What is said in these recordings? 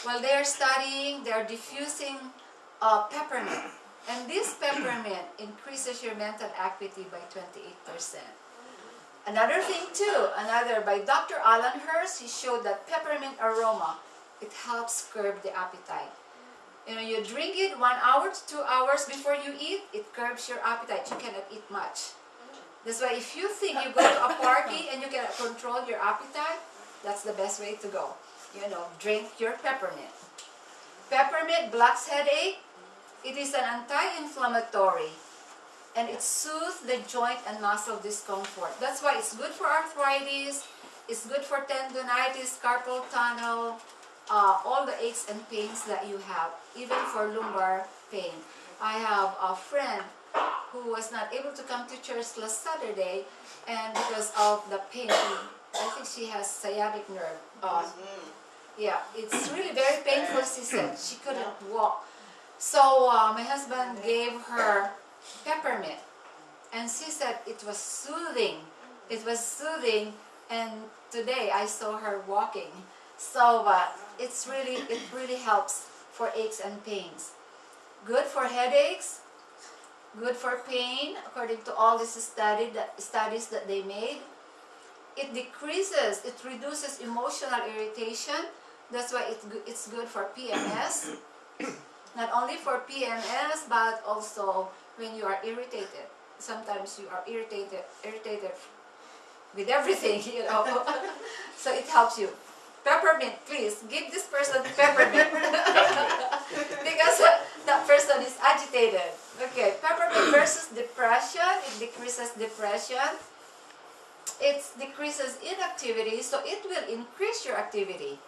While they are studying, they are diffusing peppermint. And this peppermint increases your mental acuity by 28%. Another thing too, by Dr. Alan Hurst, he showed that peppermint aroma, it helps curb the appetite. You drink it 1 hour to 2 hours before you eat, it curbs your appetite. You cannot eat much. That's why if you think you go to a party and you cannot control your appetite, that's the best way to go. Drink your peppermint. Peppermint blocks headache. It is an anti-inflammatory, and it soothes the joint and muscle discomfort. That's why it's good for arthritis, it's good for tendonitis, carpal tunnel, all the aches and pains that you have, even for lumbar pain. I have a friend who was not able to come to church last Saturday, and because of the pain, I think she has sciatic nerve. Yeah, it's really very painful, she said. She couldn't walk. So my husband gave her peppermint, and she said it was soothing. It was soothing, and today I saw her walking. So it really helps for aches and pains. Good for headaches, good for pain, according to all these studies that they made. It reduces emotional irritation. That's why it's good for PMS. Not only for PMS, but also when you are irritated. Sometimes you are irritated with everything, So it helps you. Peppermint, please, give this person peppermint. Because that person is agitated. Okay, peppermint versus depression. It decreases depression. It decreases inactivity, so it will increase your activity.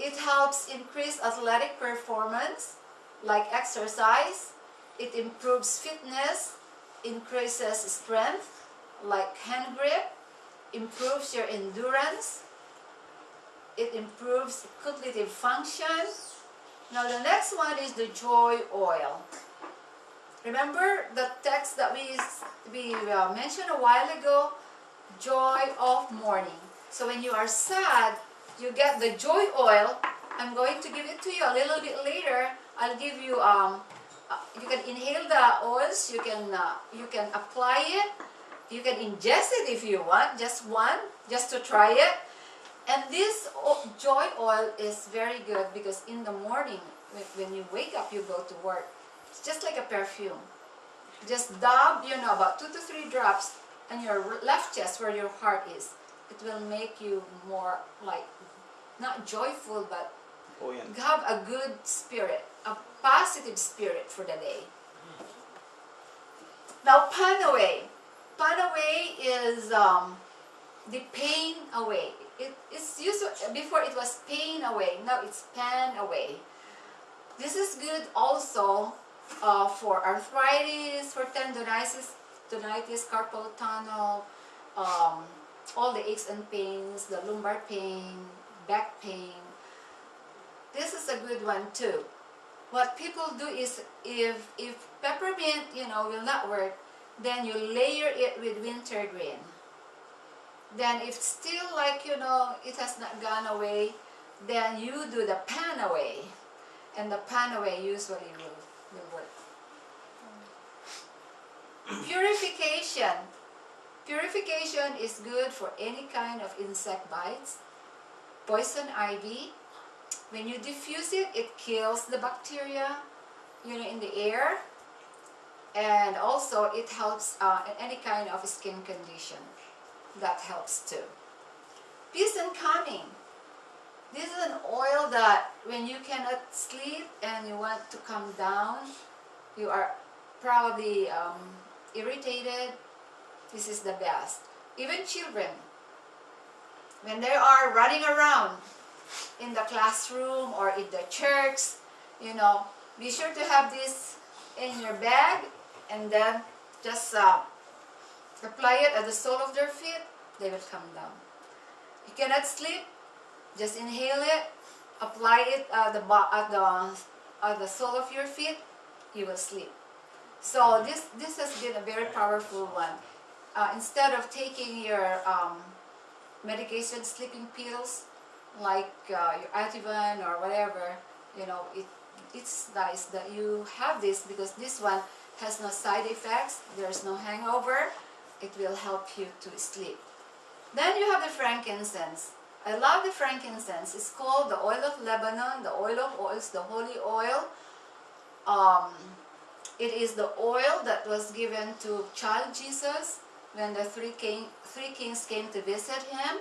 It helps increase athletic performance, like exercise. It improves fitness, increases strength, like hand grip, improves your endurance. It improves cognitive function. Now the next one is the joy oil. Remember the text that we mentioned a while ago? Joy of morning. So when you are sad, you get the joy oil. I'm going to give it to you a little bit later. I'll give you, you can inhale the oils, you can apply it, you can ingest it if you want, just one, just to try it. And this joy oil is very good because in the morning, when you wake up, you go to work. It's just like a perfume. Just dab, about 2 to 3 drops on your left chest where your heart is. It will make you more like, not joyful, but have a good spirit, a positive spirit for the day. Now, pan away. Pan away is the pain away. It's usually, before it was pain away, now it's pan away. This is good also for arthritis, for tendonitis, carpal tunnel, all the aches and pains, the lumbar pain, back pain. This is a good one too. What people do is, if peppermint, will not work, then you layer it with wintergreen. Then if still like, it has not gone away, then you do the pan away. And the pan away usually will work. Purification. Purification is good for any kind of insect bites. Poison ivy. When you diffuse it, it kills the bacteria, in the air. And also it helps in any kind of skin condition. That helps too. Peace and calming. This is an oil that when you cannot sleep and you want to calm down, you are probably irritated, this is the best. Even children, when they are running around in the classroom or in the church, be sure to have this in your bag, and then just apply it at the sole of their feet, they will come down. You cannot sleep, just inhale it, apply it at the sole of your feet, you will sleep. So this has been a very powerful one. Instead of taking your medication, sleeping pills, like your Ativan or whatever, you know, it's nice that you have this, because this one has no side effects, there's no hangover, it will help you to sleep. Then you have the frankincense. I love the frankincense. It's called the oil of Lebanon, the oil of oils, the holy oil. It is the oil that was given to child Jesus when the three kings came to visit him.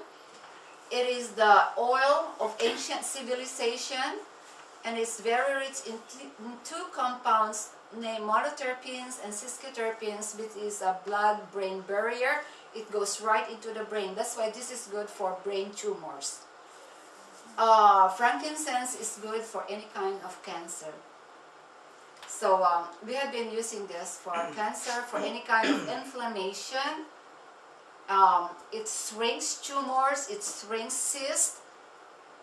It is the oil of ancient civilization, and it's very rich in two compounds named monoterpenes and sesquiterpenes, which is a blood-brain barrier. It goes right into the brain. That's why this is good for brain tumors. Frankincense is good for any kind of cancer. So we have been using this for cancer, for any kind of inflammation. It shrinks tumors, it shrinks cysts.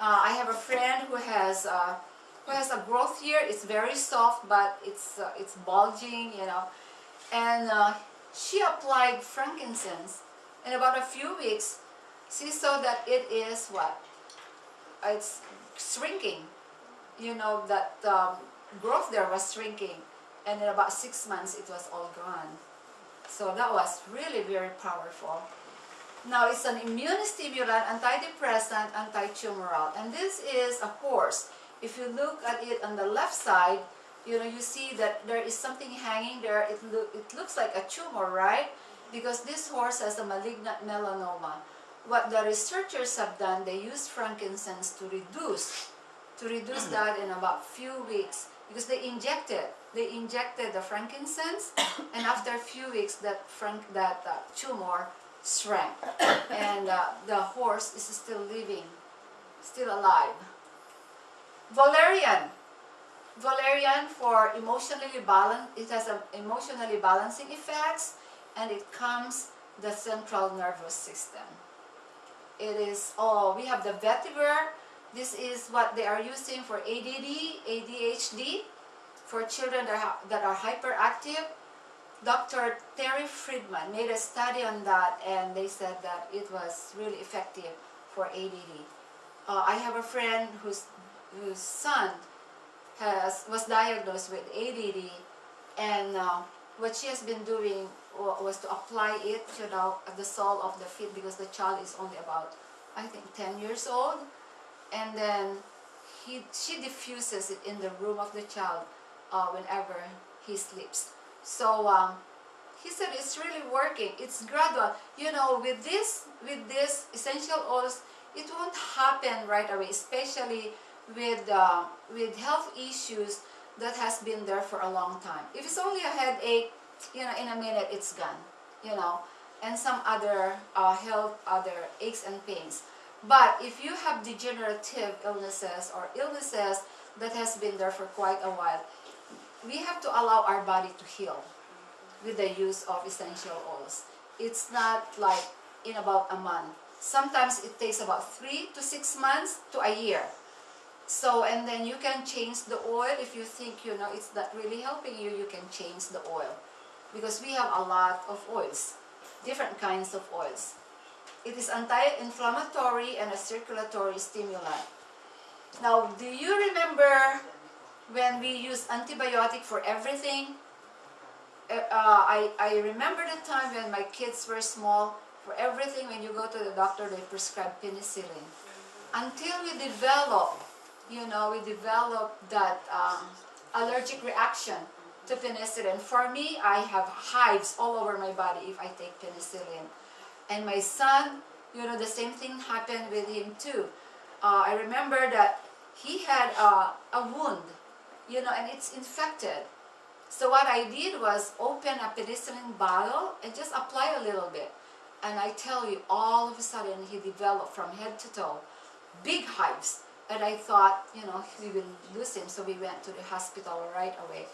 I have a friend who has a growth here. It's very soft, but it's bulging, you know. And she applied frankincense. In about a few weeks, she saw that it is what? It's shrinking. You know, that growth there was shrinking. And in about 6 months, it was all gone. So that was really very powerful. Now, it's an immune stimulant, antidepressant, anti-tumoral. And this is a horse. If you look at it on the left side, you know, you see that there is something hanging there. It looks like a tumor, right? Because this horse has a malignant melanoma. What the researchers have done, they used frankincense to reduce that in about few weeks, because they injected the frankincense, and after a few weeks that tumor shrank, and the horse is still living, still alive. Valerian for emotionally balance. It has emotionally balancing effects, and it calms the central nervous system. It is, we have the vetiver. This is what they are using for ADD, ADHD, for children that are hyperactive. Dr. Terry Friedman made a study on that, and they said that it was really effective for ADD. I have a friend whose son was diagnosed with ADD, and what she has been doing was to apply it, you know, at the sole of the feet, because the child is only about, I think, 10 years old, and then she diffuses it in the room of the child whenever he sleeps. So he said it's really working. It's gradual. You know, with this essential oils, it won't happen right away, especially with health issues that has been there for a long time. If it's only a headache, you know, in a minute it's gone, you know, and some other other aches and pains. But if you have degenerative illnesses or illnesses that has been there for quite a while, we have to allow our body to heal with the use of essential oils. It's not like in about a month. Sometimes it takes about 3 to 6 months to a year. So, and then you can change the oil. If you think, you know, it's not really helping you, you can change the oil. Because we have a lot of oils, different kinds of oils. It is anti-inflammatory and a circulatory stimulant. Now, do you remember when we use antibiotic for everything? I remember the time when my kids were small. For everything, when you go to the doctor, they prescribe penicillin. Until we develop, you know, that allergic reaction to penicillin. For me, I have hives all over my body if I take penicillin. And my son, you know, the same thing happened with him too. I remember that he had a wound, you know, and it's infected. So what I did was open a penicillin bottle and just apply a little bit. And I tell you, all of a sudden he developed from head to toe big hives. And I thought, you know, we will lose him. So we went to the hospital right away.